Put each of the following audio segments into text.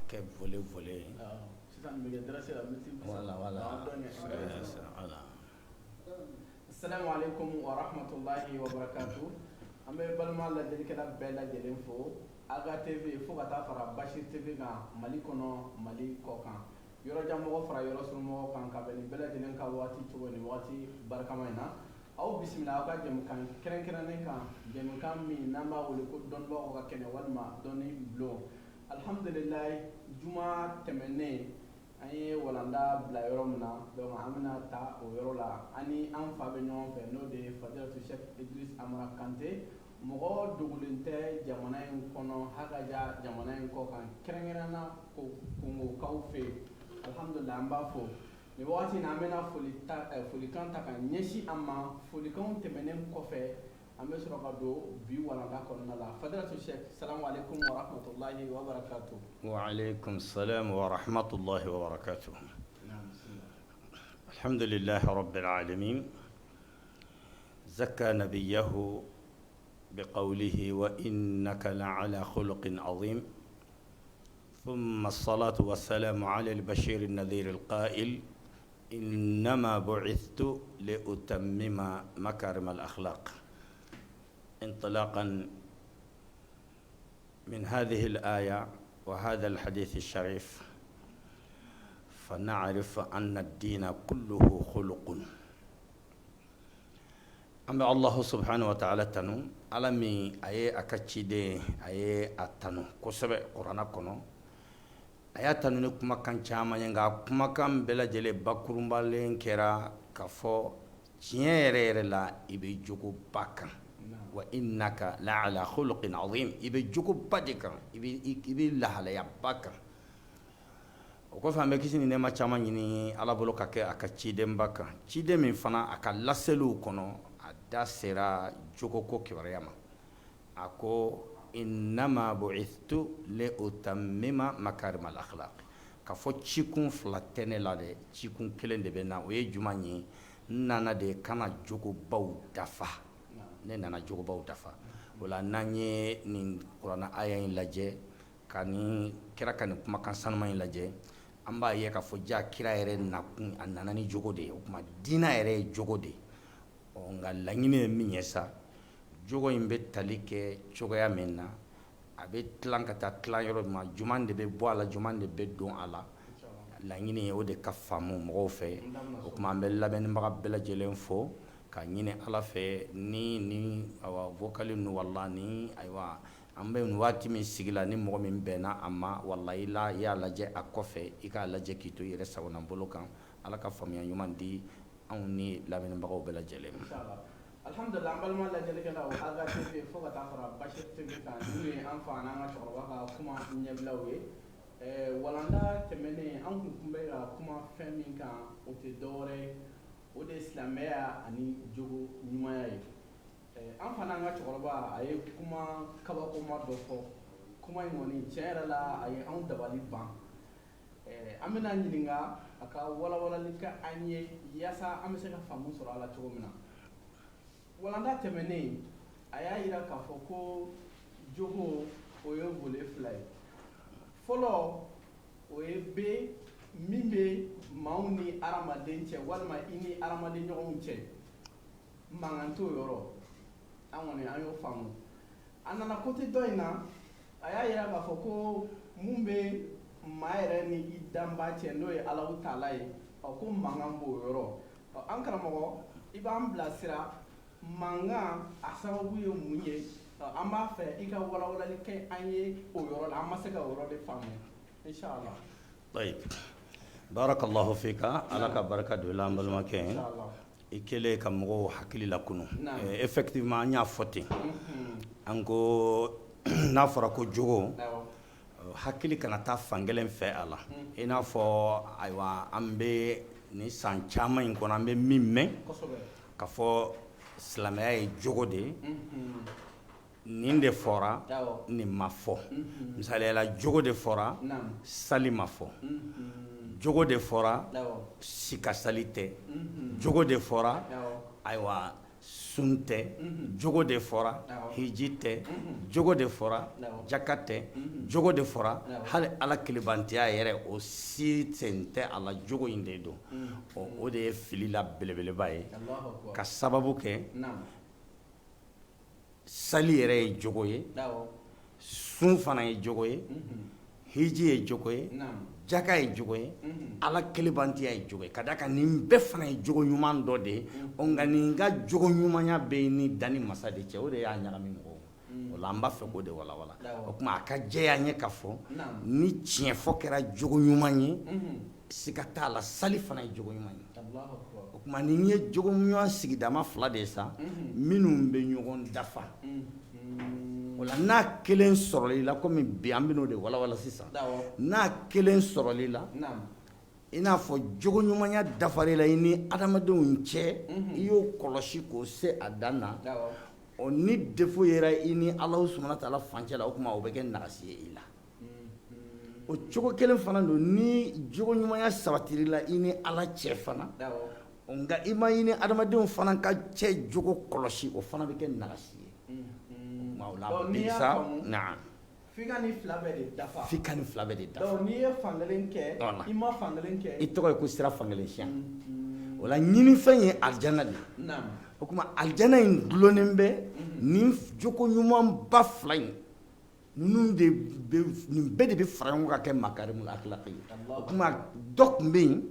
kɛ volet sisan bɛ kɛ darasi la miniti voilà assalamu alaikum wa rahmatullahi wa barakatuh. An bɛ balima lajɛlikɛla bɛɛ lajɛlen fo Aga TV fo ka taa fara Bashir TV kan Mali kɔnɔ Mali kɔ kan yɔrɔjan mɔgɔ fara yɔrɔ suru mɔgɔ kan ka bɛn nin bɛɛ lajɛlen ka waati cogo ni waati barikama in na aw bisimila aw ka jɛmukan kɛrɛnkɛrɛnnen kan jɛmukan min n'an b'a wele ko dɔnnibagaw ka kɛnɛ walima dɔnni bulon. Alhamdulilayi juma tɛmɛnen an ye walanda bila yɔrɔ min na donc an bɛna taa o yɔrɔ la ani an fa bɛ ɲɔgɔn fɛ n'o de ye Fadilatu Sheikh Idris Amara Kante mɔgɔ dogolen tɛ jamana in kɔnɔ hakaja jamana in kɔ kan kɛrɛnkɛrɛnna Kongokaw fɛ yen alhamdulilayi an b'a fɔ nin wagati in na an bɛna folikan ta ka ɲɛsin an ma folikanw tɛmɛnen kɔfɛ an bɛ sɔrɔ ka don bi walanda kɔnɔna la Fadilatu Sheikh salamu alaikum wa rahmatullahi wa barakatuh. Wa alaikum salam wa rahmatullahi wa barakatuh. Alhamdulillahi rabbil alamin zakka nabiyahu بقوله وإنك لعلى خلق عظيم ثم الصلاة والسلام على البشير النذير القائل إنما بعثت لأتمم مكارم الأخلاق انطلاقا من هذه الآية وهذا الحديث الشريف فنعرف أن الدين كله خلق. أما الله سبحانه وتعالى تنو alami aye akachide aye atanu kosebe qur'ana kono aya tanu ni kuma kan chama nga kuma kan bela jele bakurumbalen kera kafo tiere la ibe jogo bakan wa innaka la ala khuluqin azim ibe jogo badika ibe la hala ya bakan o ko fambe kisini ne ma chama nyini ala bolo kake akachide mbaka chide min fana akalaselu kono da sera jogo ko kibarayama ako innama bu'ithtu li utammima makarim al akhlaq ka fo cikun fila tene la de cikun kelen de bena o ye juma ye nana de kana jogo baw dafa ne nana jogo baw dafa wala nanye ni qur'ana aya in laje kani kira kan kuma kan sanuma in laje amba ye ka fo ja kira yere na kun anana ni jogo de o kuma dina yere jogo de nga laɲini min ye sa jogo in bɛ tali kɛ cogoya min na a bɛ tilan ka taa tilan yɔrɔ ma juman de bɛ bɔ a la juman de bɛ don a la laɲini o de ka faamu mɔgɔw fɛ o kuma an bɛ labɛnnibaga bɛɛ lajɛlen fo ka ɲini ala fɛ ni awa vocal nu wala ni ayiwa an bɛ nin waati min sigi la ni mɔgɔ min bɛnna a ma wala i y'a lajɛ a kɔfɛ i k'a lajɛ k'i to i yɛrɛ sagona bolo kan ala ka faamuya ɲuman di anw ni lamɛnbagaw bɛɛ lajɛlen ma. Alhamdulillah an balima lajɛlikɛlaw Aga TV fo ka taa fara Bashir TV kan n'u ye an fa n'an ka cɛkɔrɔba ka kuma ɲɛbilaw ye walanda tɛmɛnen an kun bɛ ka kuma fɛn min kan o tɛ dɔwɛrɛ ye o de ye silamɛya ani jogo ɲumanya ye an fa n'an ka cɛkɔrɔba a ye kuma kabakoma dɔ fɔ kuma in kɔni tiɲɛ yɛrɛ la a ye anw dabali ban an bɛna ɲininka a ka walawalali kɛ an ye yaasa an bɛ se ka faamu sɔrɔ a la cogo min na walanda tɛmɛnen a y'a yira k'a fɔ ko jogo o ye volet fila ye fɔlɔ o ye be min bɛ maaw ni adamaden cɛ walima i ni adamaden ɲɔgɔnw cɛ mankan t'o yɔrɔ an kɔni an y'o faamu a nana côté dɔ in na a y'a yira k'a fɔ ko mun bɛ maa yɛrɛ ni i danba cɛ n'o ye Alahu Taala ye ko mankan b'o yɔrɔ an karamɔgɔ i b'an bilasira mankan a sababu ye mun ye an b'a fɛ i ka walawalali kɛ an ye o yɔrɔ la an ma se ka o yɔrɔ de faamu inshallah. طيب بارك الله فيك ala ka barika don la an balimakɛ i kɛlen ka mɔgɔw hakili la kunu effectivement an y'a fɔ ten an ko n'a fɔra ko jogo hakili kana taa fankelen fɛ a la i n'a fɔ ayiwa an bɛ ni san caman in kɔnɔ an bɛ min mɛn ka fɔ silamɛya ye jogo de ye nin de fɔra nin ma fɔ misaliyala jogo de fɔra sali ma fɔ jogo de fɔra sikasali tɛ jogo de fɔra ayiwa sun tɛ jogo de fɔra hiji tɛ jogo de fɔra jaka tɛ jogo de fɔra hali ala kelebantiya yɛrɛ o si sen tɛ a la jogo in de don o de ye fili la belebeleba ye ka sababu kɛ sali yɛrɛ ye jogo ye sun fana ye jogo ye hiji ye jogo ye jaka ye jogo ye ala kelebantiya ye jogo ye ka da kan nin bɛɛ fana ye jogo ɲuman dɔ de ye nka nin ka jogo ɲumanya bɛ ni danni masa de cɛ o de y'a ɲagami mɔgɔw o la an b'a fɛ k'o de walawala o tuma a ka jɛya n ye ka fɔ ni tiɲɛ fɔ kɛra jogo ɲuman ye siga t'a la sali fana ye jogo ɲuman ye o tuma nin ye jogo ɲuman sigidama fila de ye sa minnu bɛ ɲɔgɔn dafa o la n'a kelen sɔrɔli la komi bi an bɛn'o de walawala sisan n'a kelen sɔrɔli la i n'a fɔ jogo ɲumanya dafar'i la i ni adamadenw cɛ i y'o kɔlɔsi k'o se a dan na o ni défaut yera i ni Alahu subahana wa taala fancɛ la o tuma o bɛ kɛ nagasi ye i la o cogo kelen fana don ni jogo ɲumanya sabatir'i la i ni Ala cɛ fana nka i ma i ni adamadenw fana ka cɛ jogo kɔlɔsi o fana bɛ kɛ nagasi ye n'i y'a faamu f'i ka nin fila bɛɛ de dafa n'i ye fankelen kɛ i ma fankelen kɛ i tɔgɔ ye ko sira fankelen siyan o la ɲinifɛn ye alijana de ye o tuma alijana in dulonnen bɛ nin jogo ɲuman ba fila in nin bɛɛ de bɛ fara ɲɔgɔn kan ka kɛ makarimul akhlaqi ye o tuma dɔ tun bɛ yen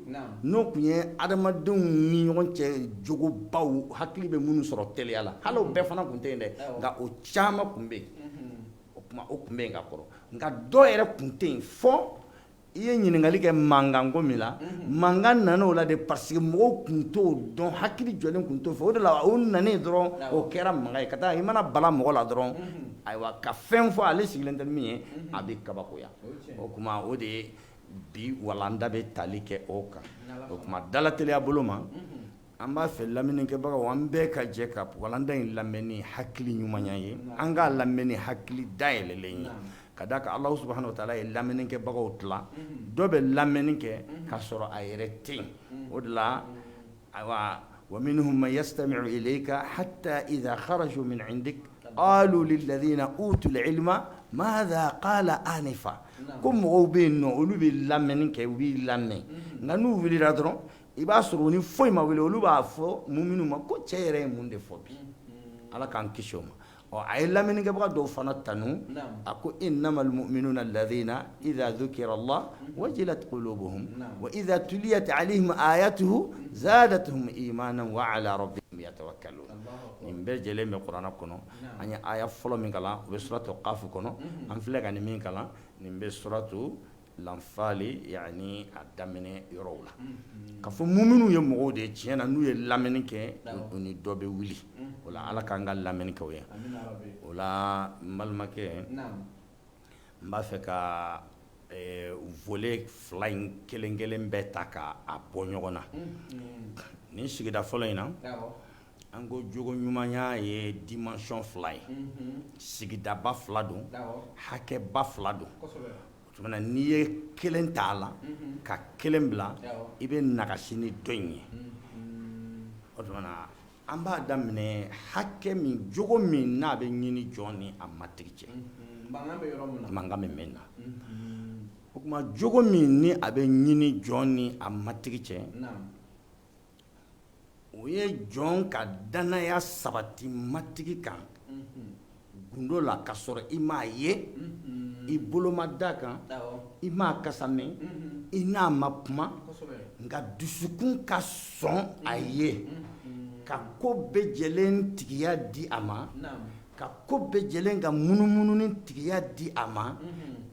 n'o tun ye adamadenw ni ɲɔgɔn cɛ jogobaw hakili bɛ minnu sɔrɔ teliya la hali o bɛɛ fana tun tɛ yen dɛ nka o caman tun bɛ yen o tuma o tun bɛ yen ka kɔrɔ nka dɔ yɛrɛ tun tɛ yen fɔ i ye ɲininkali kɛ mankanko min la mankan nana o la de parce que mɔgɔw tun t'o dɔn hakili jɔlen tun t'o fɛ o de la o nanen dɔrɔn o kɛra mankan ye ka taa i mana bala mɔgɔ la dɔrɔn ayiwa ka fɛn fɔ ale sigilen tɛ min ye a bɛ kabakoya o tuma o de ye bi walanda bɛ tali kɛ o kan o tuma dalateliya bolo ma an b'a fɛ lamɛnnikɛbagaw an bɛɛ ka jɛ ka walanda in lamɛn ni hakili ɲumanya ye an k'a lamɛn ni hakili dayɛlɛlen ye ka da kan Alahu subahana wa taala ye lamɛnnikɛbagaw tila dɔ bɛ lamɛnni kɛ k'a sɔrɔ a yɛrɛ tɛ yen o de la ayiwa wa minhum man yastami'u ilayka hatta idha kharaju min indik qalu lilladhina utul ilma madha qala anifa ko mɔgɔw bɛ yen nɔ olu bɛ lamɛnni kɛ u b'i lamɛn nka n'u wulila dɔrɔn i b'a sɔrɔ ni foyi ma wuli olu b'a fɔ muminun ma ko cɛ yɛrɛ ye mun de fɔ bi ala k'an kisi o ma a ye lamɛnnikɛbaga dɔw fana tanu a ko innamal mu'minuna alladhina idha dhukira Allah wajilat qulubuhum wa idha tuliyat alayhim ayatuhu zadatuhum imanan wa ala rabbihim yatawakkalun nin bɛɛ jɛlen bɛ kuranɛ kɔnɔ an ye aya fɔlɔ min kalan o bɛ suratu qaf kɔnɔ an filɛ ka nin min kalan nin bɛ suratu lanfali yani a daminɛ yɔrɔw la ka fɔ muminu ye mɔgɔw de tiɲɛ na n'u ye lamɛnni kɛ o ni dɔ bɛ wuli o la ala k'an ka lamɛnni kɛ o ye o la n balimakɛ n b'a fɛ ka volet fila in kelen kelen bɛɛ ta k'a bɔ ɲɔgɔn na nin sigida fɔlɔ in na an ko jogo ɲumanya ye dimension fila ye sigidaba fila don hakɛba fila don tuma n'i ye kelen t'a la ka kelen bila i bɛ nagasi ni dɔ in ye o tuma an b'a daminɛ hakɛ min jogo min n'a bɛ ɲini jɔn ni a matigi cɛ mankan bɛ mɛn na o tuma jogo min ni a bɛ ɲini jɔn ni a matigi cɛ o ye jɔn ka danaya sabati matigi kan gundo la ka sɔrɔ i m'a ye i bolo ma da kan i m'a kasa mɛn i n'a ma kuma nka dusukun ka sɔn a ye ka ko bɛɛ lajɛlen tigiya di a ma ka ko bɛɛ lajɛlen ka munumununi tigiya di a ma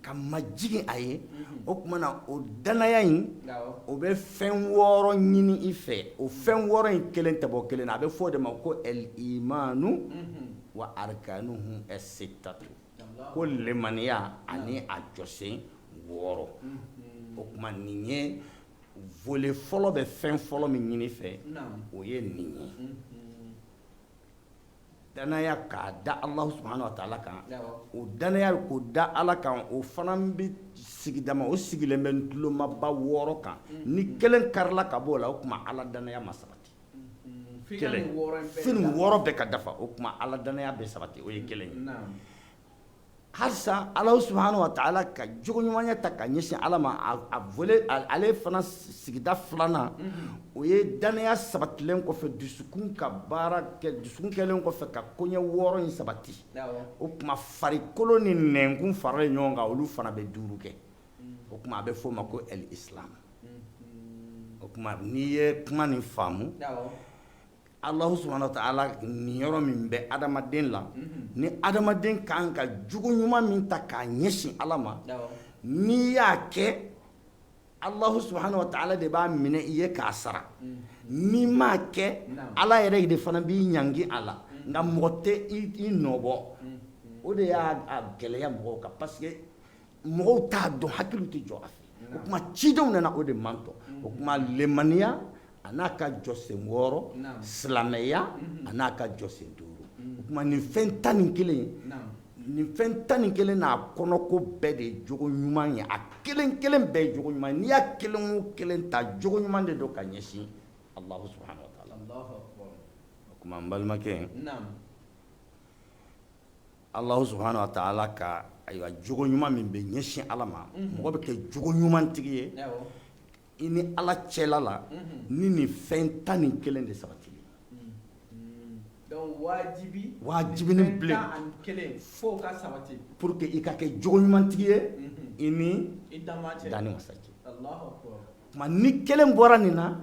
ka majigin a ye o tuma na o danaya in o bɛ fɛn wɔɔrɔ ɲini i fɛ o fɛn wɔɔrɔ in kelen tɛ bɔ kelen na a bɛ fɔ o de ma ko el imanu wa arkanuhu as-sittatu ko lemaniya ani a jɔsen wɔɔrɔ o tuma nin ye volet fɔlɔ bɛ fɛn fɔlɔ min ɲini fɛ o ye nin ye danaya k'a da Alahu subhanahu wa taala kan o danaya k'o da ala kan o fana bɛ sigidama o sigilen bɛ tulomaba wɔɔrɔ kan ni kelen karila ka bɔ o la o tuma ala danaya ma sabati fini wɔɔrɔ bɛɛ ka dafa o tuma ala danaya bɛ sabati o ye kelen ye halisa ala subhanahu wa ta'ala ka jogo ɲumanya ta ka ɲɛsin ala ma a volet ale fana sigida filanan o ye danaya sabatilen kɔfɛ dusukun ka baara kɛ dusukun kɛlen kɔfɛ ka koɲɛ wɔɔrɔ in sabati o tuma farikolo ni nɛnkun faralen ɲɔgɔn kan olu fana bɛ 5 kɛ o tuma a bɛ f'o ma ko el islam o tuma n'i ye kuma nin faamu Allahu subhanahu wa ta'ala ni yɔrɔ min bɛ adamaden la ni adamaden kan ka jugu ɲuman min ta k'a ɲɛsin ala ma n'i y'a kɛ Allahu subhanahu wa ta'ala de b'a minɛ i ye k'a sara n'i m'a kɛ ala yɛrɛ de fana b'i ɲangi a la nka mɔgɔ tɛ i nɔbɔ o de y'a gɛlɛya mɔgɔw kan parce que mɔgɔw t'a dɔn hakiliw tɛ jɔ a fɛ o tuma cidenw nana o de mantɔ o tuma lemaniya a n'a ka jɔsen 6 silamɛya a n'a ka jɔsen 5 o tuma nin fɛn 11 nin fɛn 11 n'a kɔnɔko bɛɛ de ye jogo ɲuman ye a kelen kelen bɛɛ ye jogo ɲuman n'i y'a kelen o kelen ta jogo ɲuman de don ka ɲɛsin Allahu subhanahu wa ta'ala o tuma n balimakɛ Allahu subhanahu wa ta'ala ka ayiwa jogo ɲuman min bɛ ɲɛsin ala ma mɔgɔ bɛ kɛ jogo ɲuman tigi ye i ni ala cɛla la ni nin fɛn 11 de sabatili donc wajibinin bilen fo ka sabati pour que i ka kɛ jogo ɲuman tigi ye i ni dani masa cɛ tuma ni kelen bɔra nin na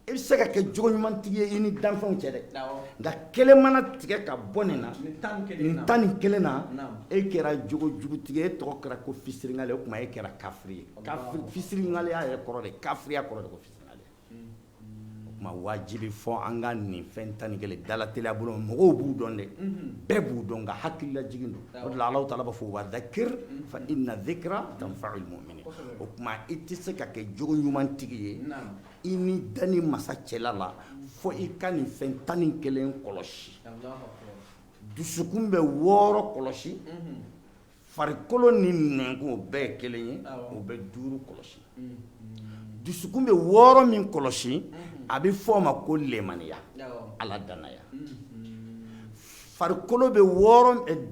i bɛ se ka kɛ jogo ɲuman tigi ye i ni danfɛnw cɛ dɛ nka kelen mana tigɛ ka bɔ nin na nin 11 na e kɛra jogo jugutigi e tɔgɔ kɛra ko fisiriŋale o tuma e kɛra kafiri ye fisiriŋaleya yɛrɛ kɔrɔ de kafiriya kɔrɔ de ko fisiriŋaleya o tuma wajibi fɔ an ka nin fɛn 11 dalateliya bolo mɔgɔw b'u dɔn dɛ bɛɛ b'u dɔn nka hakililajigin don o de la Alahu taala b'a fɔ wa dhakir fa inna dhikra tanfa'ul mu'minin o tuma i tɛ se ka kɛ jogo ɲuman tigi ye i ni dani masa cɛla la fo i ka nin fɛn 11 kɔlɔsi dusukun bɛ 6 kɔlɔsi farikolo ni nɛnkun o bɛɛ ye kelen ye o bɛ 5 kɔlɔsi dusukun bɛ 6 min kɔlɔsi a bɛ fɔ o ma ko lemaniya ala danaya farikolo bɛ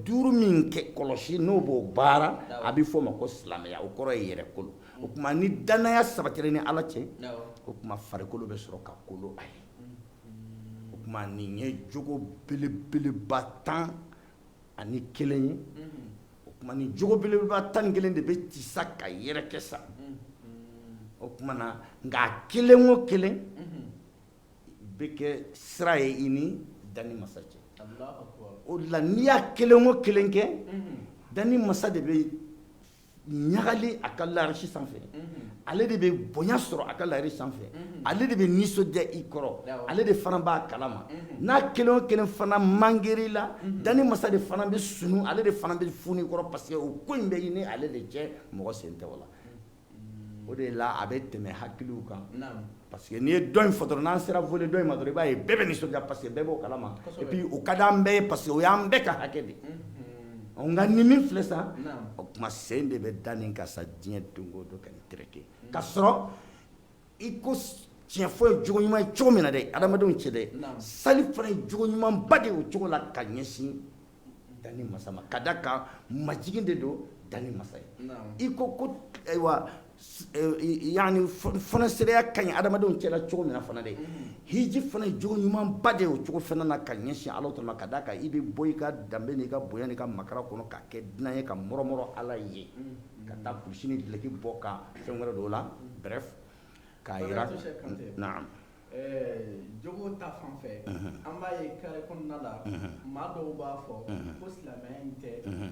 5 min kɔlɔsi n'o b'o baara a bɛ fɔ o ma ko silamɛya o kɔrɔ ye yɛrɛkolo o tuma ni danaya sabatira ni ala cɛ o tuma farikolo bɛ sɔrɔ ka kolo a ye o tuma nin ye jogo belebeleba 11 ye o tuma nin jogo belebeleba 11 de bɛ ci sa ka yɛrɛkɛ sa o tuma na nka a kelen o kelen bɛ kɛ sira ye i ni dani masa cɛ o la n'i y'a kelen o kelen kɛ dani masa de bɛ ɲagali a ka larisi sanfɛ ale de bɛ bonya sɔrɔ a ka larisi sanfɛ ale de bɛ nisɔndiya i kɔrɔ ale de fana b'a kalama n'a kelen o kelen fana mangeri la dani masa de fana bɛ sunu ale de fana bɛ funu i kɔrɔ parce que o ko in bɛ ɲini ale de cɛ mɔgɔ sen tɛ o la o de la a bɛ tɛmɛ hakiliw kan parce que n'i ye dɔ in fɔ dɔrɔn n'an sera volet dɔ in ma dɔrɔn i b'a ye bɛɛ bɛ nisɔndiya parce que bɛɛ b'o kalama et puis o ka d'an bɛɛ ye parce que o y'an bɛɛ ka hakɛ de nka ni min filɛ sa o tuma sen de bɛ da nin ka sa diɲɛ don o don ka nin tereke ka sɔrɔ i ko tiɲɛ fɔ ye jogo ɲuman ye cogo min na dɛ adamadenw cɛ dɛ sali fana ye jogo ɲuman ba de o cogo la ka ɲɛsin dani masa ma ka da kan majigin de don dani masa ye i ko ayiwa yani fana seereya ka ɲi adamadenw cɛla cogo min na fana dɛ hiji fana ye jogo ɲuman ba de o cogo fana na ka ɲɛsin ala ta ma ka da kan i bɛ bɔ i ka danbe n'i ka bonya n'i ka makara kɔnɔ ka kɛ dunan ye ka mɔrɔmɔrɔ ala ye ka taa kulusi ni duloki bɔ ka fɛn wɛrɛ dɔw la bref k'a yira naam jogo ta fan fɛ an b'a ye kare kɔnɔna la maa dɔw b'a fɔ ko silamɛya in tɛ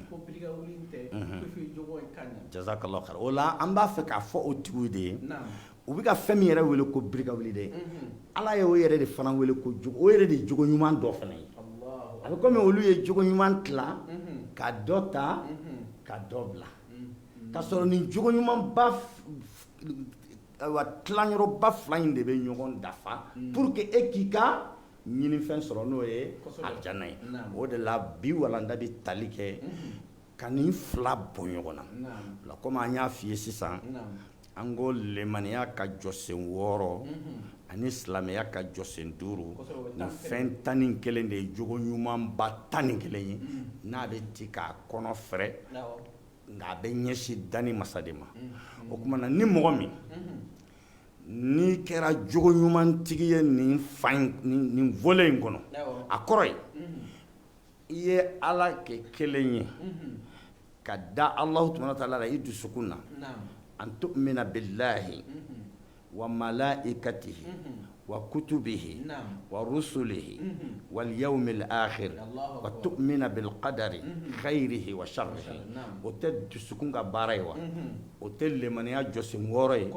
ko birika wuli in tɛ ko f'i jogo in ka ɲɛ jazakallahu khair o la an b'a fɛ k'a fɔ o tigiw de ye u bɛ ka fɛn min yɛrɛ wele ko birika wuli dɛ ala ye o yɛrɛ de fana wele ko jogo o yɛrɛ de ye jogo ɲuman dɔ fana ye a bɛ komi olu ye jogo ɲuman tila ka dɔ ta ka dɔ bila ka sɔrɔ nin jogo ɲuman ba wa tilanyɔrɔba 2 in de bɛ ɲɔgɔn dafa pour que e k'i ka ɲinifɛn sɔrɔ n'o ye alijana ye o de la bi walanda bɛ tali kɛ ka nin 2 bɔ ɲɔgɔn na komi an y'a f'i ye sisan an ko lemaniya ka jɔsen 6 ani silamɛya ka jɔsen 5 ni fɛn 11 de ye jogo ɲumanba 11 ye n'a bɛ ti k'a kɔnɔ fɛrɛ nka a bɛ ɲɛsin dani masa de ma o tuma na ni mɔgɔ min n'i kɛra jogo ɲumantigi ye nin volet in kɔnɔ a kɔrɔ ye i ye ala kɛ kelen ye ka da Alahu subhanahu wa ta'ala la i dusukun na an tu'mina billahi wa malaikatihi wa kutubihi wa rusulihi wal yawmil akhir wa tu'mina bil qadari khairihi wa sharrihi o tɛ dusukun ka baara ye wa o tɛ lemaniya jɔsen 6 ye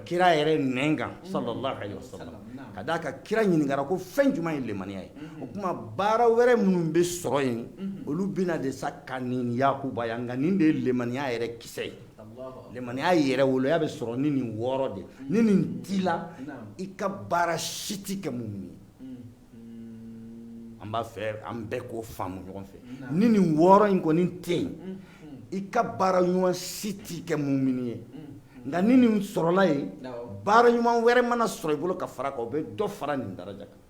kira yɛrɛ nɛn kan sallallahu alaihi wasallam ka d'a kan kira ɲininkara ko fɛn jumɛn ye lemaniya ye o kuma baara wɛrɛ minnu bɛ sɔrɔ yen olu bɛna de sa ka nin yakuba yan nka nin de ye lemaniya yɛrɛ kisɛ ye lemaniya yɛrɛ woloya bɛ sɔrɔ ni nin 6 de ni nin t'i la i ka baara si tɛ kɛ mun ye an b'a fɛ an bɛɛ k'o faamu ɲɔgɔn fɛ ni nin 6 in kɔni tɛ yen i ka baara ɲuman si tɛ kɛ mun ye nka ni nin sɔrɔla yen baara ɲuman wɛrɛ mana sɔrɔ i bolo ka fara kan o bɛ dɔ fara nin daraja kan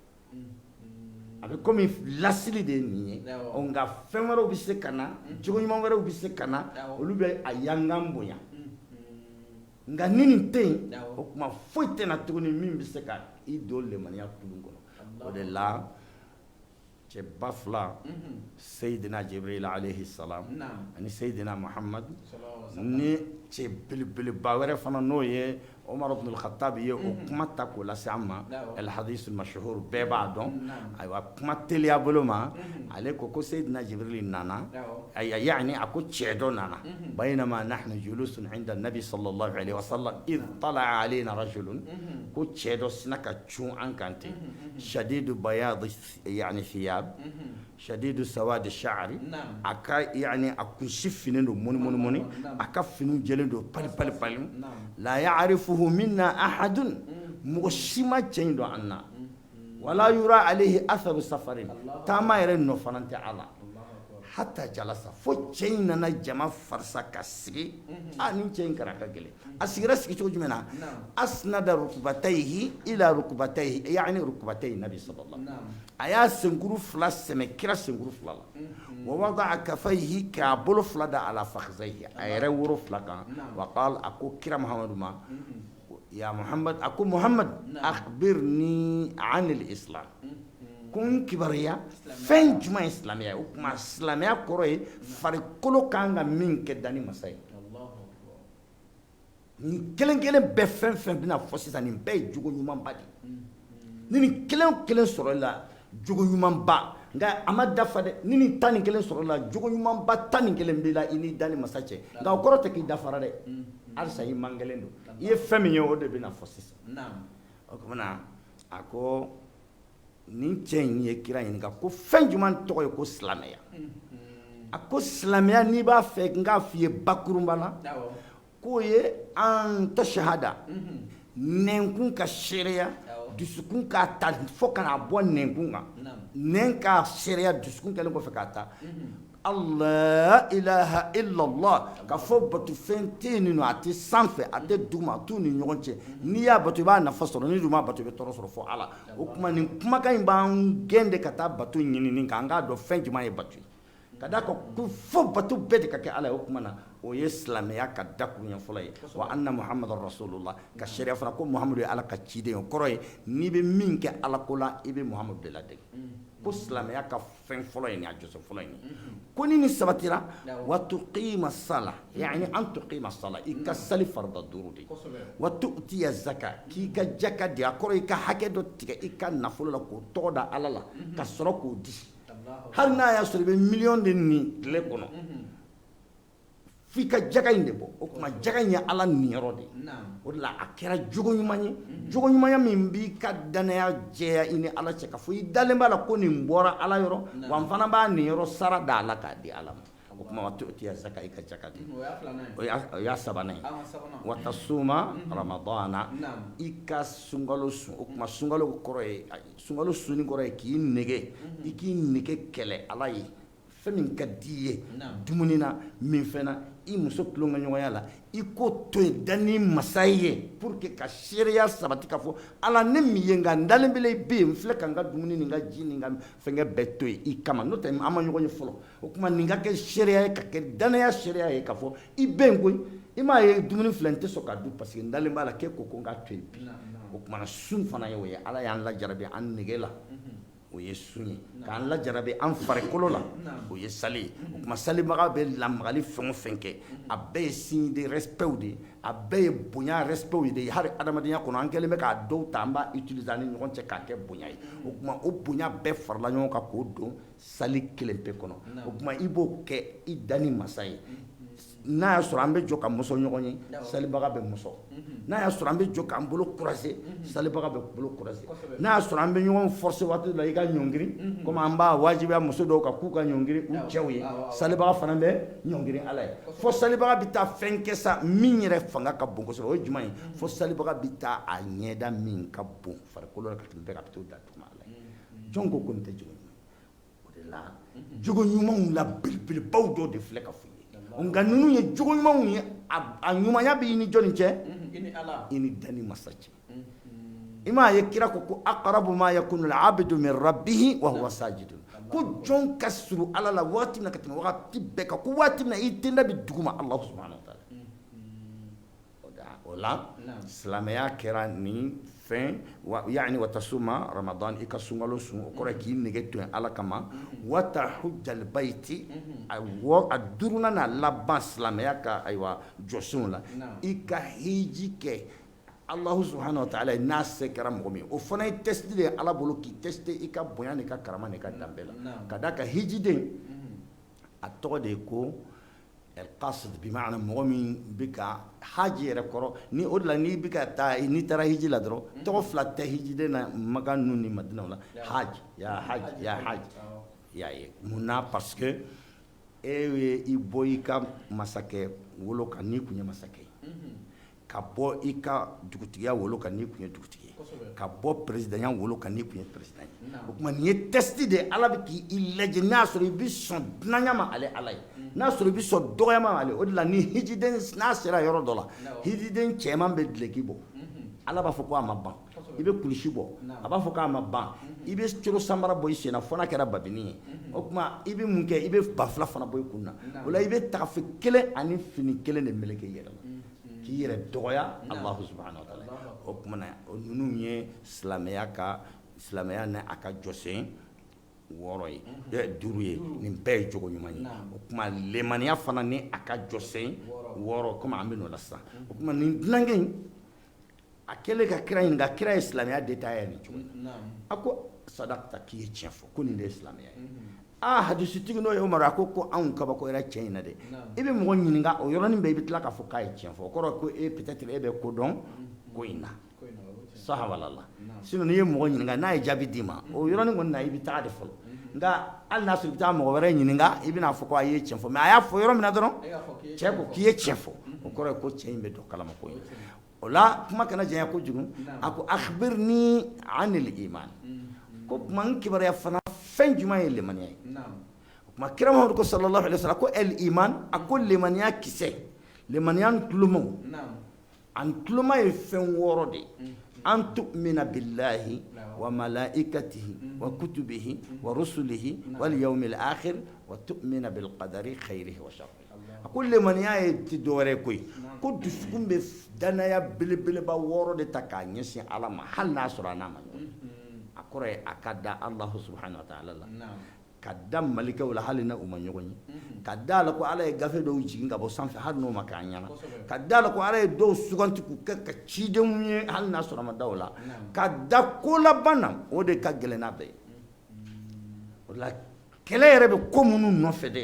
a bɛ komi lasili de ye nin ye nka fɛn wɛrɛw bɛ se ka na jogo ɲuman wɛrɛw bɛ se ka na olu bɛ a yangan bonya nka ni nin tɛ yen o tuma foyi tɛ na tuguni min bɛ se ka i don lemaniya tulun kɔnɔ o de la cɛba 2 Seydina Jibril alayhi salam ani Seydina Muhammad ni cɛ belebeleba wɛrɛ fana n'o ye Umar ibn al-Khattab ye o kuma ta k'o lase an ma al-hadith al-mashhur bɛɛ b'a dɔn ayiwa kuma teliya bolo ma ale ko Seydina Jibril nana yani a ko cɛ dɔ nana baynama nahnu julusun inda nabi sallallahu alayhi wa sallam id tala'a alayna rajulun ko cɛ dɔ sina ka cun an kan ten shadidu bayad yani thiyab shadidu sawad ash-sha'r a ka yani a kunsi finen don moni a ka finu jɛlen don pali la ya'rifuhu minna ahadun mɔgɔ si ma cɛ in dɔn an na wala yura alayhi atharu safarin taama yɛrɛ nɔ fana tɛ a la hatta jalasa fo cɛ in nana jama farisa ka sigi ni cɛ in kɛra ka gɛlɛn a sigira sigi cogo jumɛn na asnada rukubatayhi ila rukubatayhi yani rukubatayhi nabi sallallahu a y'a senkuru 2 sɛmɛ kira senkuru 2 la wa wada'a kafayhi k'a bolo 2 da ala fakhzayhi a yɛrɛ woro 2 kan wa qala a ko kira Muhammadu ma ya Muhammad a ko Muhammad akhbirni anil islam kun kibariya fɛn jumɛn ye silamɛya ye o tuma silamɛya kɔrɔ ye farikolo kan ka min kɛ dani masa ye nin kelen bɛɛ fɛn fɛn bɛna fɔ sisan nin bɛɛ ye jogo ɲumanba de ni nin kelen sɔrɔ la jogo ɲumanba nka a ma dafa dɛ ni nin 11 sɔrɔ la jogo ɲumanba 11 b'i la i ni dani masa cɛ nka o kɔrɔ tɛ k'i dafara dɛ halisa i man gɛlɛn don i ye fɛn min ye o de bɛna fɔ sisan o kumana a ko nin cɛ in ye kira ɲininka ko fɛn jumɛn tɔgɔ ye ko silamɛya a ko silamɛya n'i b'a fɛ n k'a f'i ye bakurunba la k'o ye an tashahada nɛnkun ka seereya dusukun k'a ta fo kana bɔ nɛnkun kan nɛn k'a seereya dusukun kɛlen kɔfɛ k'a ta Allah ilaha illallah ka fɔ batufɛn tɛ yen nɔ a tɛ sanfɛ a tɛ duguma a t'u ni ɲɔgɔn cɛ n'i y'a bato i b'a nafa sɔrɔ n'i dun m'a bato i bɛ tɔɔrɔ sɔrɔ fo Ala o tuma nin kumakan in b'an gɛn de ka taa bato ɲinini kan an k'a dɔn fɛn jumɛn ye bato ye ka d'a kan ko fo bato bɛɛ de ka kɛ Ala ye o tuma na o ye silamɛya ka dakuruɲɛ fɔlɔ ye wa anna Muhammadan rasulullah ka sariya fana ko Muhammadu ye Ala ka ciden ye o kɔrɔ ye n'i bɛ min kɛ Ala ko la i bɛ Muhammadu de ladege ko silamɛya ka fɛn fɔlɔ ye nin a jɔsen fɔlɔ ye nin ko ni nin sabatira wa tuqima sala yani an tuqima sala i ka sali farida 5 de wa tu'tiya zaka k'i ka jaka di a kɔrɔ i ka hakɛ dɔ tigɛ i ka nafolo la k'o tɔgɔ da Ala la ka sɔrɔ k'o di hali n'a y'a sɔrɔ i bɛ miliyɔn de nin tile kɔnɔ f'i ka jaga in de bɔ o tuma jaga in ye Ala niyɔrɔ de ye o de la a kɛra jogo ɲuman ye jogo ɲumanya min b'i ka danaya jɛya i ni Ala cɛ ka fɔ i dalen b'a la ko nin bɔra Ala yɔrɔ wa n fana b'a niyɔrɔ sara da Ala k'a di Ala ma o tuma wa tu'tiya zaka i ka jaga di o y'a sabanan ye wa tasuma ramadana i ka sunkalo sun o tuma sunkalo kɔrɔ ye sunkalo sunni kɔrɔ ye k'i nege i k'i nege kɛlɛ Ala ye fɛn min ka di i ye dumuni na min fɛn na i muso tulonka ɲɔgɔnya la i ko to yen danni masa ye pour que ka seereya sabati ka fɔ ala ne min ye nka n dalen bɛ i bɛ yen n filɛ ka n ka dumuni ni n ka ji ni n ka fɛnkɛ bɛɛ to yen i kama n'o tɛ an ma ɲɔgɔn ye fɔlɔ o tuma nin ka kɛ seereya ye ka kɛ danaya seereya ye ka fɔ i bɛ yen koyi i m'a ye dumuni filɛ n tɛ sɔn k'a dun parce que n dalen b'a la k'e ko ko n ka to yen bi o tuma sun fana ye o ye ala y'an lajarabi an nege la o ye sun ye k'an lajarabi an farikolo la o ye sali ye o tuma salibaga bɛ lamagali fɛn o fɛn kɛ a bɛɛ ye signe de respect de ye a bɛɛ ye bonya respect de ye hali adamadenya kɔnɔ an kɛlen bɛ k'a dɔw ta an b'a utiliser ani ɲɔgɔn cɛ k'a kɛ bonya ye o tuma o bonya bɛɛ farala ɲɔgɔn kan k'o don sali kelen pe kɔnɔ o tuma i b'o kɛ i danni masa ye n'a y'a sɔrɔ an bɛ jɔ ka mɔsɔn ɲɔgɔn ye salibaga bɛ mɔsɔn n'a y'a sɔrɔ an bɛ jɔ k'an bolo kuraser salibaga bɛ bolo kuraser n'a y'a sɔrɔ an bɛ ɲɔgɔn forcer waati dɔ la i ka ɲɔngiri komi an b'a wajibiya muso dɔw kan k'u ka ɲɔngiri u cɛw ye salibaga fana bɛ ɲɔngiri ala ye fo salibaga bɛ taa fɛn kɛ sa min yɛrɛ fanga ka bon kosɛbɛ o ye jumɛn ye fo salibaga bɛ taa a ɲɛda min ka bon farikolo la ka tɛmɛ bɛɛ ka t'o da tuma ala ye jɔn ko nin tɛ jogo ɲuman o de la jogo ɲumanw la belebelebaw dɔ de filɛ ka fɔ nka ninnu ye jogo ɲumanw ye a ɲumanya bɛ i ni jɔnni cɛ i ni danni masa cɛ i m'a ye kira ko aqrabu ma yakunu al-abdu min rabbihi wa huwa sajidun ko jɔn ka surun ala la waati min na ka tɛmɛ waati bɛɛ kan ko waati min na i tenda bɛ duguma Allah subhanahu wa ta'ala o la silamɛya kɛra nin fɛn yani wa tasuma ramadan i ka sunkalo sun o kɔrɔ k'i nege to yen ala kama wa tahujjal bayti a duurunan n'a laban silamɛya ka ayiwa jɔsenw la i ka hiji kɛ Allahu subhanahu wa ta'ala n'a se kɛra mɔgɔ min o fana ye test de ye ala bolo k'i teste i ka bonya ni ka karama ni ka danbe la ka da ka hijiden a tɔgɔ de ye ko القاصد بمعنى مغو من بك حاجي yɛrɛ kɔrɔ ni o de la n'i bɛ ka taa n'i taara hiji la dɔrɔn tɔgɔ fila tɛ hijiden na Maka ninnu ni Madina la haji ya haji y'a ye mun na parce que e ye i bɔ i ka masakɛ wolo kan n'i kun ye masakɛ ye ka bɔ i ka dugutigiya wolo kan n'i kun ye dugutigi ye ka bɔ présidenya wolo kan n'i kun ye président ye o tuma nin ye test de ye ala bɛ k'i lajɛ n'a sɔrɔ i bɛ sɔn dunanya ma ale ala ye n'a sɔrɔ i bɛ sɔn dɔgɔya ma ale o de la ni hijiden n'a sera yɔrɔ dɔ la hijiden cɛman bɛ dileki bɔ ala b'a fɔ ko a ma ban i bɛ kulusi bɔ a b'a fɔ k'a ma ban i bɛ coro sanbara bɔ i sen na fo n'a kɛra babini ye o tuma i bɛ mun kɛ i bɛ ba fila fana bɔ i kun na o la i bɛ tagafe kelen ani fini kelen de meleke i yɛrɛ la k'i yɛrɛ dɔgɔya Allahu subhanahu wa ta'ala o tuma na ninnu ye silamɛya n'a ka jɔsen 6 ye 5 ye nin bɛɛ ye jogo ɲuman ye o tuma lemaniya fana ni a ka jɔsen 6 komi an bɛ n'o la sisan o tuma nin dunankɛ in a kɛlen ka kira ɲininka kira ye silamɛya détaillé nin cogo in a ko sadaqta k'i ye tiɲɛ fɔ ko nin de ye silamɛya ye hadisitigi n'o ye Umaru a ko anw kabako yɛrɛ tiɲɛ in na dɛ i bɛ mɔgɔ ɲininka o yɔrɔnin bɛɛ i bɛ tila k'a fɔ k'a ye tiɲɛ fɔ o kɔrɔ ko peut-être e bɛ ko dɔn ko in na sahabalala sinon n'i ye mɔgɔ ɲininka n'a ye jaabi d'i ma o yɔrɔnin kɔni na i bɛ taa de fɔlɔ nka hali n'a sɔrɔ i bɛ taa mɔgɔ wɛrɛ ɲininka i bɛna fɔ ko a ye tiɲɛ fɔ mais a y'a fɔ yɔrɔ min na dɔrɔn cɛ ko k'i ye tiɲɛ fɔ o kɔrɔ ye ko cɛ in bɛ dɔn kalama ko ye o la kuma kana janya kojugu a ko akhbirni anil iman ko kuma n kibaruya fana fɛn jumɛn ye limaniya ye o kuma kira Muhammadu ko sallallahu alaihi wasallam ko el iman a ko limaniya kisɛ limaniya tulomaw an tuloma ye fɛn 6 de an tu'mina billahi wa malaikatihi wa kutubihi wa rusulihi wal yawmil akhir wa tu'mina bil qadari khairihi wa sharrihi a ko limaniya ye ti dɔwɛrɛ koyi ko dusukun bɛ danaya belebeleba 6 de ta k'a ɲɛsin ala ma hali n'a sɔrɔ a n'a ma ɲɔgɔn a kɔrɔ ye a ka da Allahu subhanahu wa ta'ala la ka da malikɛw la hali na u ma ɲɔgɔn ye ka da la ko ala ye gafe dɔw jigin ka bɔ sanfɛ hali n'o ma k'a ɲɛna ka da la ko ala ye dɔw suganti k'u kɛ ka cidenw ye hali n'a sɔrɔ a ma da o la ka da ko laban na o de ka gɛlɛn n'a bɛɛ ye o la kɛlɛ yɛrɛ bɛ ko minnu nɔfɛ dɛ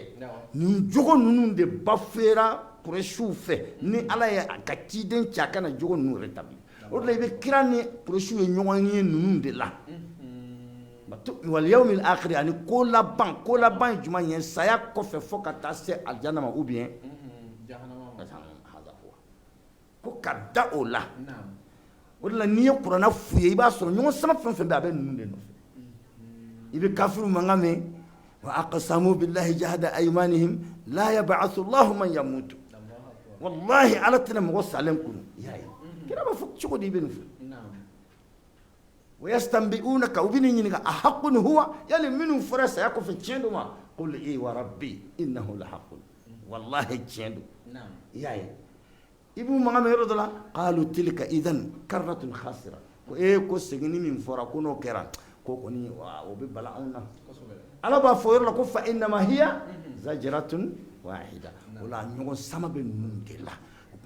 nin jogo ninnu de bafera Kurɛsiw fɛ ni ala ye a ka ciden cɛ a kana jogo ninnu rétabli o de la i bɛ kira ni Kurɛsiw ye ɲɔgɔn ye ninnu de la wal yawmil akhir ani ko laban ye jumɛn ye saya kɔfɛ fo ka taa se aljana ma ou bien jahanama ko ka da o la o de la n'i ye kuranɛ f'u ye i b'a sɔrɔ ɲɔgɔn sama fɛn o fɛn bɛ a bɛ ninnu de nɔfɛ i bɛ kafiru mankan mɛn wa aqsamu billahi jahada aymanihim la yab'athu Allahu man yamutu wallahi ala tɛna mɔgɔ salen kunu y'a ye kira b'a fɔ cogo di i bɛ nin fɔ ويستنبئونك وبني ينك أحق هو يعني منو فرس ياكو في تشندو ما قل إيه وربي إنه لحق والله تشندو نعم يا إبو ما يرد الله قالوا تلك إذن كرة خاسرة وإيه كو سجني من فرا كونو كرا كو كوني وببلعونا على بافور لكم فإنما هي زجرة واحدة ولا نيجون سما بنونجلا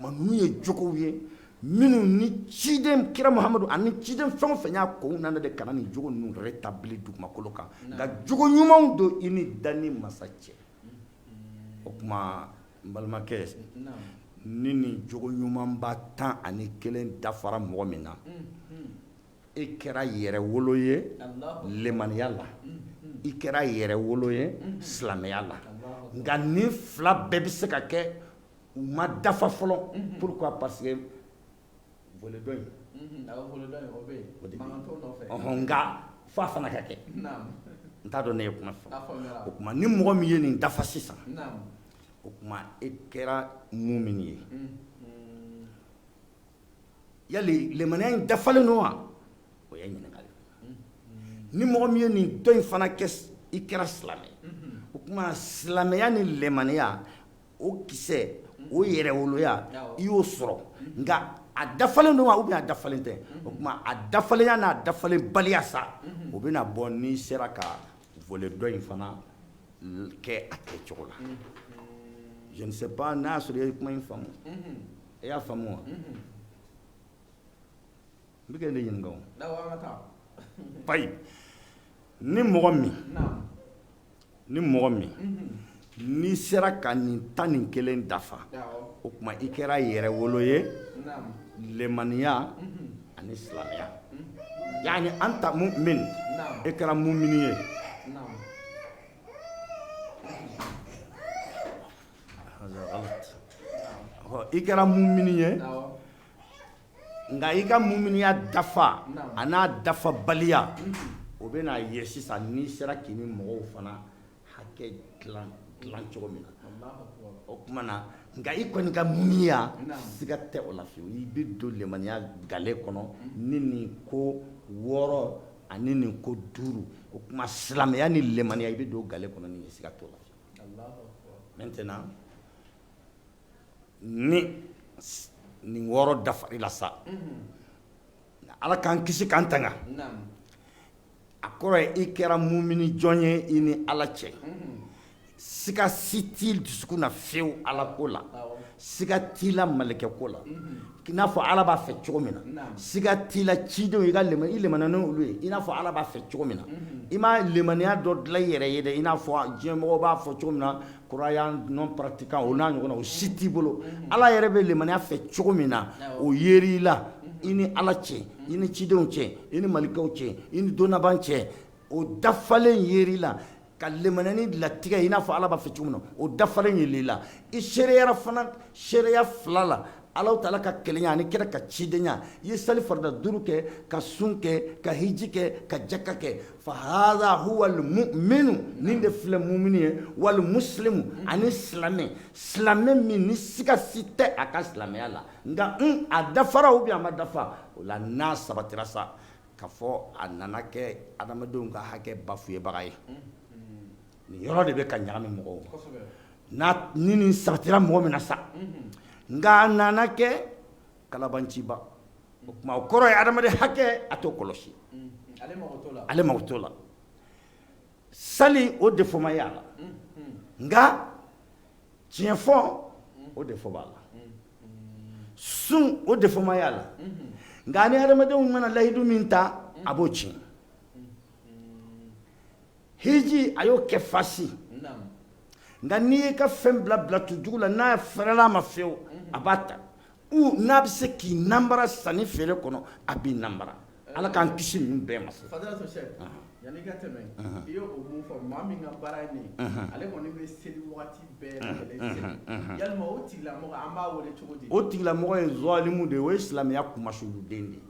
ما نوي جوكويه minnu ni ciden kira Muhamadu ani ciden fɛn o fɛn y'a ko nana de kana nin jogo ninnu rétablir dugumakolo kan nka jogo ɲumanw don i ni dani masa cɛ o tuma n balimakɛ ni nin jogo ɲumanba 11 dafara mɔgɔ min na i kɛra yɛrɛ wolo ye lemaniya la i kɛra yɛrɛ wolo ye silamɛya la nka nin fila bɛɛ bɛ se ka kɛ u ma dafa fɔlɔ pourquoi parce que vole dɔ in nka fa fana ka kɛ n t'a dɔn ne ye kuma fɔ o tuma ni mɔgɔ min ye nin dafa sisan o tuma e kɛra mumin ye yali lemaniya in dafalen don wa o ye ɲininkali ni mɔgɔ min ye nin dɔ in fana kɛ i kɛra silamɛ o tuma silamɛya ni lemaniya o kisɛ o yɛrɛ woloya i y'o sɔrɔ nka a dafalen don wa ou bien a dafalen tɛ o tuma a dafalenya n'a dafalen baliya sa o bɛna bɔ n'i sera ka volet dɔ in fana kɛ a kɛcogo la je ne sais pas n'a y'a sɔrɔ i ye kuma in faamu e y'a faamu wa n bɛ kɛ ne ɲininka o bayi ni mɔgɔ min n'i sera ka nin 11 dafa o tuma i kɛra yɛrɛ wolo ye lemaniya ani silamɛya yani anta mu'min i kɛra mumini ye i kɛra mumini ye nka i ka muminiya dafa a n'a dafa baliya o bɛ n'a ye sisan n'i sera k'i ni mɔgɔw fana hakɛ dilan cogo min na o tuma na nka i kɔni ka muminiya siga tɛ o la fiyewu i bɛ don lemaniya gale kɔnɔ ni nin ko 6 ani nin ko 5 o tuma silamɛya ni lemaniya i bɛ don gale kɔnɔ ni siga t'o la fiyewu maintenant ni nin 6 dafari la sa ala k'an kisi k'an tanga a kɔrɔ ye i kɛra mumini jɔn ye i ni ala cɛ siga si t'i dusukun na fiyewu ala ko la siga t'i la malikɛ ko la i n'a fɔ ala b'a fɛ cogo min na siga t'i la cidenw i lemana ni olu ye i n'a fɔ ala b'a fɛ cogo min na i ma lemaniya dɔ dilan i yɛrɛ ye dɛ i n'a fɔ diɲɛmɔgɔw b'a fɔ cogo min na croyant non pratiquant o n'a ɲɔgɔn na o si t'i bolo ala yɛrɛ bɛ lemaniya fɛ cogo min na o yer'i la i ni ala cɛ i ni cidenw cɛ i ni malikɛw cɛ i ni donnaban cɛ o dafalen yer'i la ka lemanani latigɛ i n'a fɔ ala b'a fɛ cogo min na o dafalen yer'i la i sereyara fana sereya 2 la ala ta'ala ka kelenya ani kira ka cidenya i ye sali farida 5 kɛ ka sun kɛ ka hiji kɛ ka jaka kɛ fa hadha huwa almu'minu nin de filɛ mumini ye wal muslimu ani silamɛ min ni siga si tɛ a ka silamɛya la nka a dafara ou bien a ma dafa o la n'a sabatira sa ka fɔ a nana kɛ adamadenw ka hakɛ bafuyebaga ye nin yɔrɔ de bɛ ka ɲagami mɔgɔw ni nin sabatira mɔgɔ min na sa nka a nana kɛ kalabanciba o tuma o kɔrɔ ye adamaden hakɛ a t'o kɔlɔsi ale mago t'o la sali o defo ma y'a la nka tiɲɛ fɔ o defo b'a la sun o defo ma y'a la nka ni adamadenw mana layidu min ta a b'o tiɲɛ hiji a y'o kɛ fasi nka n'i y'i ka fɛn bila tujugu la n'a fɛrɛla a ma fiyewu a b'a ta ou n'a bɛ se k'i nanbara sanni feere kɔnɔ a b'i nanbara ala k'an kisi ninnu bɛɛ ma. Fadilatu Sheikh yanni i ka tɛmɛ i ye o mun fɔ maa min ka baara ye nin ye ale kɔni bɛ seli wagati bɛɛ lajɛlen seli yalima o tigilamɔgɔ an b'a wele cogo di. O tigilamɔgɔ ye zɔlimu de ye o ye silamɛya kumasuluden de ye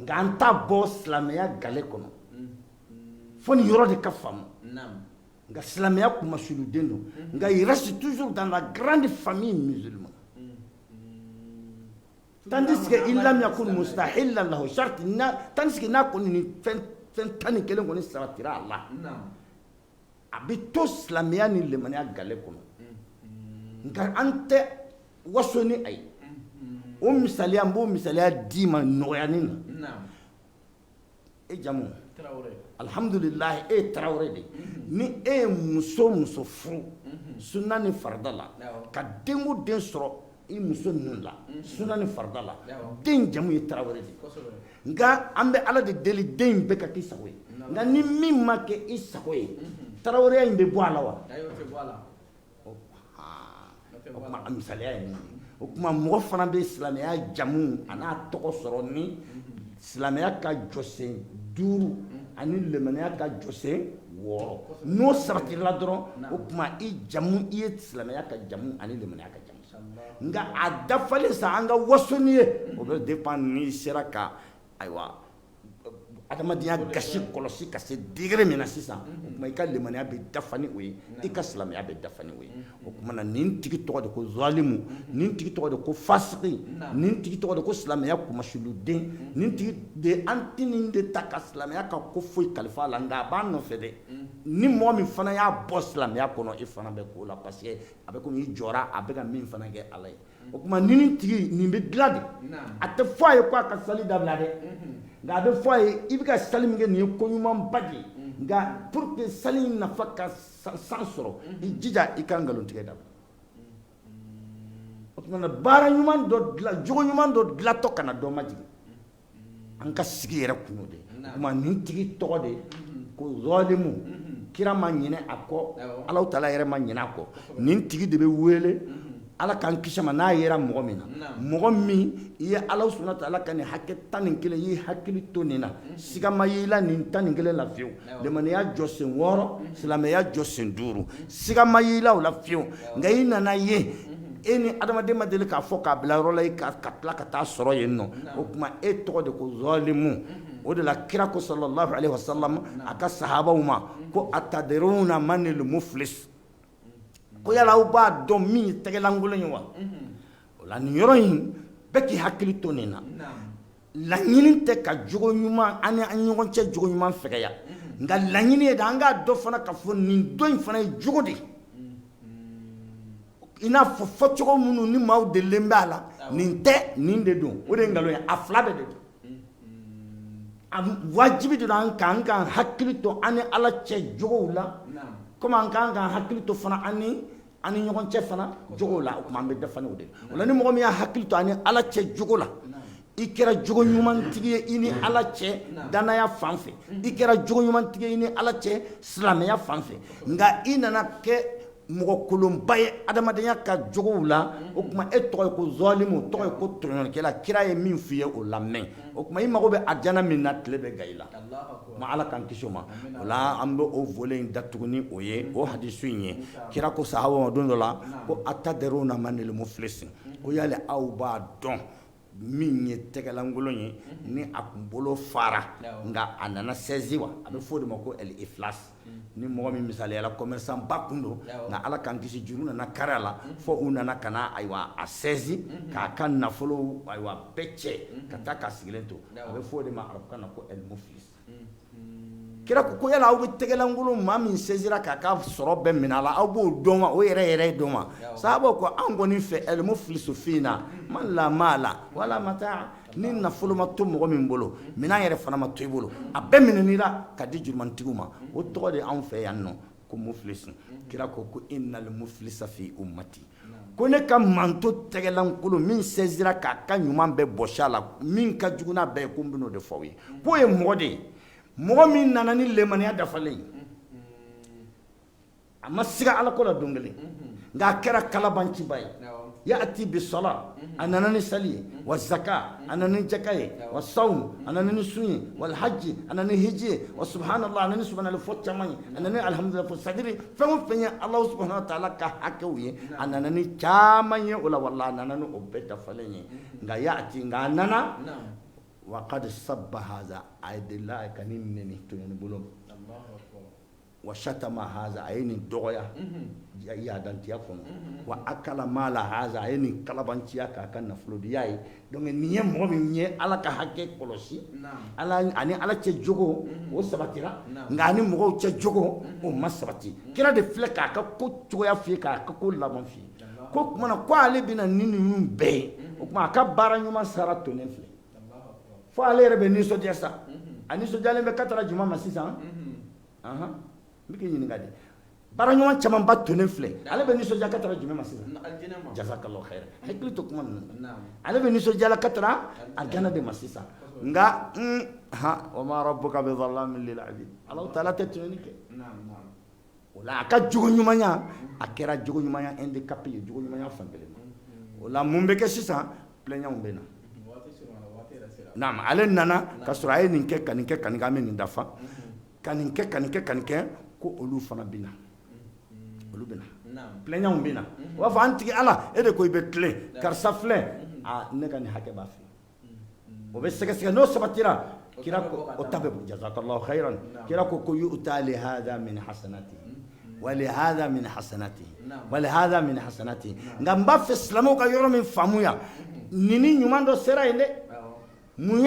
nka an t'a bɔ silamɛya gale kɔnɔ fo nin yɔrɔ de ka faamu. Nka silamɛya kumasuluden don nka il reste toujours dans la grande famille musulmane tandis que il lam yakun mustahilan lahu shart na tandis que na ko ni fen tani kelen ko ni sabatira Allah abi to islamiya ni le mani agale ko ngar ante wasoni ay misaliya mbo misaliya dima noyanina e jamu alhamdulillah e Traoré de ni e muso furu sunna ni fardala ka dengo den sɔrɔ i muso ninnu la sunna ni fardala den jamu ye Traoré de nka an bɛ ala de deli den bɛɛ ka k'i sago ye nka ni min ma kɛ i sago ye Traoré in bɛ bɔ a la wa o kuma a misaliya ye nin o kuma mɔgɔ fana bɛ silamɛya jamu a n'a tɔgɔ sɔrɔ ni silamɛya ka jɔsen 5 ani lemaniya ka jɔsen 6 n'o sabatira dɔrɔn o kuma i jamu i ye silamɛya ka jamu ani lemaniya ka jamu nka a dafalen sa an ka wasoni ye o bɛ dépend n'i sera ka ayiwa adamadenya gasi kɔlɔsi ka se degré min na sisan o kuma i ka lemaniya bɛ dafa ni o ye i ka silamɛya bɛ dafa ni o ye o kuma na nin tigi tɔgɔ de ko zalimu nin tigi tɔgɔ de ko fasiki nin tigi tɔgɔ de ko silamɛya kumasuluden nin tigi de an tɛ nin de ta ka silamɛya ka ko foyi kalifa a la nka a b'a nɔfɛ dɛ ni mɔgɔ min fana y'a bɔ silamɛya kɔnɔ i fana bɛ k'o la parce que a bɛ komi i jɔra a bɛ ka min fana kɛ ala ye o kuma ni nin tigi nin bɛ dilan de a tɛ fɔ a ye ko a ka sali dabila dɛ nka a bɛ fɔ a ye i bɛ ka sali min kɛ nin ye ko ɲumanba de ye nka pour que sali in nafa ka san sɔrɔ i jija i ka nkalon tigɛ dabila o tuma na baara ɲuman dɔ dilan jogo ɲuman dɔ dilatɔ kana dɔ majigin an ka sigi yɛrɛ kun y'o de ye o tuma nin tigi tɔgɔ de ko zalimu kira ma ɲinɛ a kɔ Alahu Taala yɛrɛ ma ɲinɛ a kɔ nin tigi de bɛ wele ala k'an kisi ma n'a yera mɔgɔ min na mɔgɔ min i ye Alahu Subahanahu wa Taala ka nin hakɛ 11 i ye hakili to nin na siga ma ye i la nin 11 la fiyewu lemaniya jɔsen 6 silamɛya jɔsen 5 siga ma ye i la o la fiyewu nka i nana ye e ni adamaden ma deli k'a fɔ k'a bila yɔrɔ la i ka tila ka taa sɔrɔ yen nɔ o tuma e tɔgɔ de ko zalimu o de la kira ko sallallahu alaihi wasallam a ka sahabaw ma ko atadiruna manil muflis ko yala aw b'a dɔn min ye tɛgɛlankolon ye wa o la nin yɔrɔ in bɛɛ k'i hakili to nin na laɲini tɛ ka jogo ɲuman ani an ɲɔgɔn cɛ jogo ɲuman fɛgɛya nka laɲini ye de an k'a dɔn fana ka fɔ nin dɔ in fana ye jogo de i n'a fɔ fɔcogo minnu ni maaw delilen bɛ a la nin tɛ nin de don o de ye nkalon ye a fila bɛɛ de don a wajibi de don an k'an hakili to an ni ala cɛ jogow la komi an k'an hakili to fana an ni ɲɔgɔn cɛ fana jogow la o tuma an bɛ dafa ni o de ye o la ni mɔgɔ min y'a hakili to an ni ala cɛ jogo la i kɛra jogo ɲumantigi ye i ni ala cɛ danaya fan fɛ i kɛra jogo ɲumantigi ye i ni ala cɛ silamɛya fan fɛ nka i nana kɛ mɔgɔ kolonba ye adamadenya ka jogow la o tuma e tɔgɔ ye ko zalimu tɔgɔ ye ko tɔɲɔlikɛla kira ye min f'i ye o lamɛn o tuma i mago bɛ alijana min na tile bɛ ga i la ma ala k'an kisi o ma o la an bɛ o volet in datugu ni o ye o hadisu in ye kira ko sahabaw ma don dɔ la ko atadiruna manil muflis ko yali aw b'a dɔn min ye tɛgɛlankolon ye ni a kun bolo fara nka a nana sɛzi wa a bɛ fɔ o de ma ko el iflas ni mɔgɔ min misaliyala commerçant ba kun don nka ala k'an kisi juru nana kari a la fo u nana ka na ayiwa a sɛzi k'a ka nafolo ayiwa bɛɛ cɛ ka taa k'a sigilen to a bɛ fɔ o de ma arabukan na ko el muflis kira ko yala aw bɛ tɛgɛlankolon maa min sɛzira k'a ka sɔrɔ bɛɛ minɛ a la aw b'o dɔn wa o yɛrɛ yɛrɛ dɔn wa sahabaw ko an kɔni fɛ el muflisu fiina man la maala wala mataa ni nafolo ma to mɔgɔ min bolo minɛn yɛrɛ fana ma to i bolo a bɛɛ minɛnira ka di jurumantigiw ma o tɔgɔ de anw fɛ yan nɔ ko muflis kira ko innal muflisa fi ummati ko ne ka manto tɛgɛlankolon min sɛzira k'a ka ɲuman bɛɛ bɔsi a la min ka jugu n'a bɛɛ ye ko n bɛn'o de fɔ aw ye k'o ye mɔgɔ de ye mɔgɔ min nana ni lemaniya dafalen ye a ma siga ala ko la don kelen nka a kɛra kalabanciba ye ya'ti bi sala a nana ni sali ye wa zaka a nana ni jaka ye wa sawm a nana ni sun ye wal hajji a nana ni hiji ye wa subhanallah a nana ni subhanallah fɔ caman ye a nana ni alhamdulillah fɔ sadiri fɛn o fɛn ye ala subhanahu wa ta'ala ka hakɛw ye a nana ni caman ye o la wala a nana ni o bɛɛ dafalen ye nka ya'ti nka a nana wa qad sabba hadha aidillah kani neni to yani bolo wa shatama haza a ye nin dɔgɔya yadantiya kɔnɔ wa akala mala haza a ye nin kalabanciya k'a ka nafolo di y'a ye donc nin ye mɔgɔ min ye ala ka hakɛ kɔlɔsi ani ala cɛ jogo o sabatira nka ani mɔgɔw cɛ jogo o ma sabati kira de filɛ k'a ka ko cogoya f'i ye k'a ka ko laban f'i ye ko tuma na ko ale bɛna ni ninnu bɛɛ ye o tuma a ka baara ɲuman sara tonnen filɛ fo ale yɛrɛ bɛ nisɔndiya sa a nisɔndiyalen bɛ katara juma ma sisan n bɛ k'i ɲininka de baara ɲuman camanba tonnen filɛ ale bɛ nisɔndiya katara jumɛn ma sisan jazakallahu khairan hakili to kuma ninnu ale bɛ nisɔndiya la katara alijana de ma sisan nka wa ma rabbuka bi dhallamin lil abid Alahu taala tɛ tɔɲɔni kɛ o la a ka jogo ɲumanya a kɛra jogo ɲumanya handicapé ye jogo ɲumanya fankelen o la mun bɛ kɛ sisan plaignants bɛ na naam ale nana ka sɔrɔ a ye nin kɛ ka nin kɛ ka nin kɛ an bɛ nin dafa ka nin kɛ ka nin kɛ ka nin kɛ ko olu fana bɛ na olu bɛ na plaignants bɛ na o b'a fɔ an tigi ala e de ko i bɛ tilen karisa filɛ ne ka nin hakɛ b'a fɛ o bɛ sɛgɛsɛgɛ n'o sabatira kira ko o ta bɛ jazakallahu khairan kira ko yu'ta li hadha min hasanatihi wa li hadha min hasanatihi wa li hadha min hasanatihi nka n b'a fɛ silamɛw ka yɔrɔ min faamuya nin ni ɲuman dɔ sera yen dɛ mun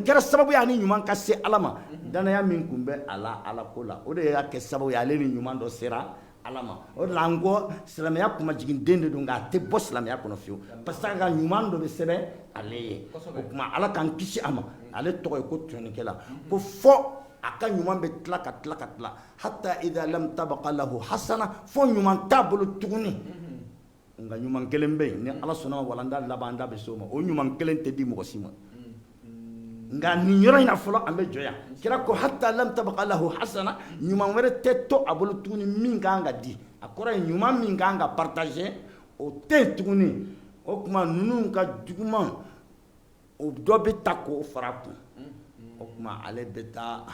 kɛra sababu ye ani ɲuman ka se ala ma danaya min tun bɛ a la ala ko la o de y'a kɛ sababu ye ale ni ɲuman dɔ sera ala ma o de la an ko silamɛya kuma jigin den de don nka a tɛ bɔ silamɛya kɔnɔ fiyewu parce que ka ɲuman dɔ bɛ sɛbɛn ale ye o tuma ala k'an kisi a ma ale tɔgɔ ye ko tɔɲɔnikɛla ko fɔ a ka ɲuman bɛ tila ka tila ka tila hatta idha lam tabaqa lahu hasana fo ɲuman t'a bolo tuguni nka ɲuman kelen bɛ yen ni ala sɔnna ma walanda laban da bɛ se o ma o ɲuman kelen tɛ di mɔgɔ si ma nka nin yɔrɔ in na fɔlɔ an bɛ jɔ yan kira ko hatta lam tabaqa lahu hasana ɲuman wɛrɛ tɛ to a bolo tuguni min kan ka di a kɔrɔ ye ɲuman min kan ka partager o tɛ yen tuguni o tuma ninnu ka juguman o dɔ bɛ ta k'o fara a kun o tuma ale bɛ taa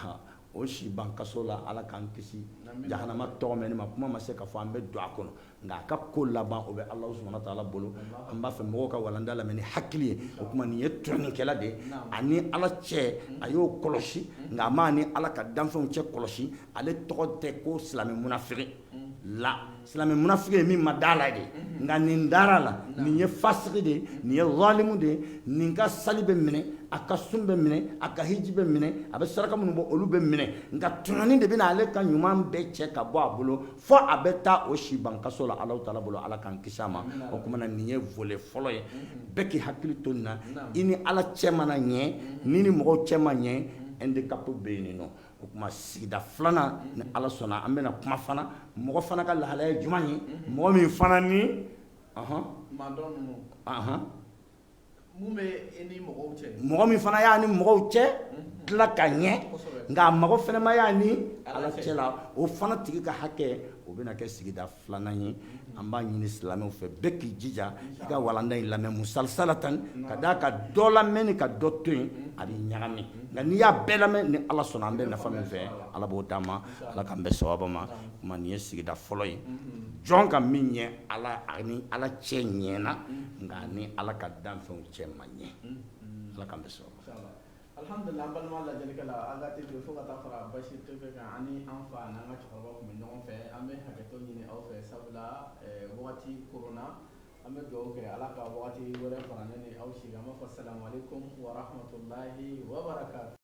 o si ban kaso la ala k'an kisi jahanama tɔgɔ mɛnni ma kuma ma se ka fɔ an bɛ don a kɔnɔ nka a ka ko laban o bɛ alahu subahana wataala bolo an b'a fɛ mɔgɔw ka walanda lamɛn ni hakili ye o tuma nin ye tɔɲɔnikɛla de ye ani ala cɛ a y'o kɔlɔsi nka a ma ni ala ka danfɛnw cɛ kɔlɔsi ale tɔgɔ tɛ ko silamɛ munafigi la silamɛ munafigi ye min ma da la de nka nin dara la nin ye fasigi de ye nin ye zalimu de ye nin ka sali bɛ minɛ a ka sun bɛ minɛ a ka hiji bɛ minɛ a bɛ saraka minnu bɔ olu bɛ minɛ nka tɔɲɔni de bɛ na ale ka ɲuman bɛɛ cɛ ka bɔ a bolo fo a bɛ taa o si ban kaso la alahu taala bolo ala k'an kisi a ma o tuma na nin ye volet fɔlɔ ye bɛɛ k'i hakili to nin na i ni ala cɛ mana ɲɛ ni mɔgɔw cɛ ma ɲɛ handicapé bɛ yen nɔ o tuma sigida filanan ni ala sɔnna an bɛna kuma fana mɔgɔ fana ka lahalaya ye jumɛn ye mɔgɔ min fana ni mun bɛ e ni mɔgɔw cɛ mɔgɔ min fana y'a ni mɔgɔw cɛ tila ka ɲɛ nka a mago fana ma y'a ni ala cɛ la o fana tigi ka hakɛ o bɛna kɛ sigida filanan ye an b'a ɲini silamɛw fɛ bɛɛ k'i jija i ka walanda in lamɛn musalisalatan ka d'a ka dɔ lamɛn ni ka dɔ to yen a bɛ ɲagami nka n'i y'a bɛɛ lamɛn ni ala sɔnna an bɛ nafa min fɛ ala b'o d'an ma ala k'an bɛn sawaba ma kuma nin ye sigida fɔlɔ ye jɔn ka min ɲɛ ala ani ala cɛ ɲɛna nka ni ala ka danfɛnw cɛ ma ɲɛ ala k'an bɛn sawaba alhamdulillah an balima lajɛlikɛla Aga TV fo ka taa fara Basi TV kan ani an fa n'an ka cɛkɔrɔba tun bɛ ɲɔgɔn fɛ an bɛ hakɛtɔ ɲini aw fɛ sabula wagati koronna an bɛ dugawu kɛ ala ka wagati wɛrɛ fara ne ni aw si kan an b'a fɔ salamu alaikum wa rahmatulahi wa barakatuh